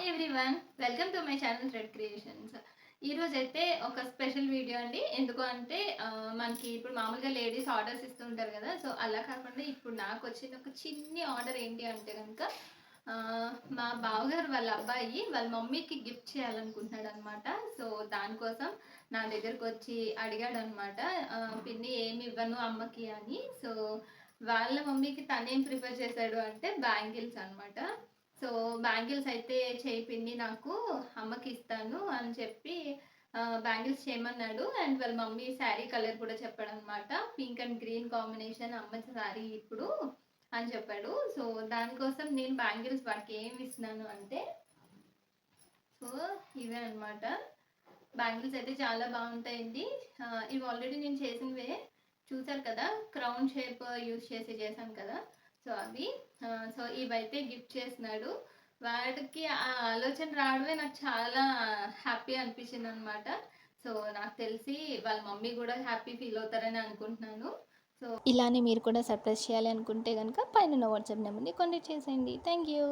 Hi everyone, welcome to my channel thread creations. ఈరోజైతే ఒక special video అండి. ఎందుకు అంటే మనకి ఇప్పుడు మామూలుగా లేడీస్ ఆర్డర్స్ ఇస్తూ ఉంటారు కదా. సో అలా కాకుండా ఇప్పుడు నాకు వచ్చిన ఒక చిన్ని ఆర్డర్ ఏంటి అంటే కనుక మా బావగారు వాళ్ళ అబ్బాయి వాళ్ళ మమ్మీకి గిఫ్ట్ చేయాలనుకుంటున్నాడు అనమాట. సో దానికోసం నా దగ్గరకు వచ్చి అడిగాడు అనమాట, పిన్ని ఏమి ఇవ్వను అమ్మకి అని. సో వాళ్ళ మమ్మీకి తనేం ప్రిఫర్ చేశాడు అంటే బ్యాంగిల్స్ అనమాట. సో బ్యాంగిల్స్ అయితే చేయిపిండి నాకు అమ్మకి ఇస్తాను అని చెప్పి బ్యాంగిల్స్ చేయమన్నాడు. అండ్ వాళ్ళ మమ్మీ శారీ కలర్ కూడా చెప్పాడు అనమాట. పింక్ అండ్ గ్రీన్ కాంబినేషన్ అమ్మ శారీ ఇప్పుడు అని చెప్పాడు. సో దానికోసం నేను బ్యాంగిల్స్ వాడికి ఏమి ఇస్తున్నాను అంటే, సో ఇవే అనమాట. బ్యాంగిల్స్ అయితే చాలా బాగుంటాయండి. ఇవి ఆల్రెడీ నేను చేసినవే చూసారు కదా, క్రౌన్ షేప్ యూజ్ చేసి చేశాను కదా. సో అవి సో ఇవైతే గిఫ్ట్ చేసినాడు. వాడికి ఆ ఆలోచన రావడమే నాకు చాలా హ్యాపీ అనిపించింది అనమాట. సో నాకు తెలిసి వాళ్ళ మమ్మీ కూడా హ్యాపీ ఫీల్ అవుతారని అనుకుంటున్నాను. సో ఇలానే మీరు కూడా సర్ప్రైజ్ చేయాలి అనుకుంటే కనుక పైన వాట్సాప్ నెంబర్ని కాంటాక్ట్ చేసేయండి. Thank you.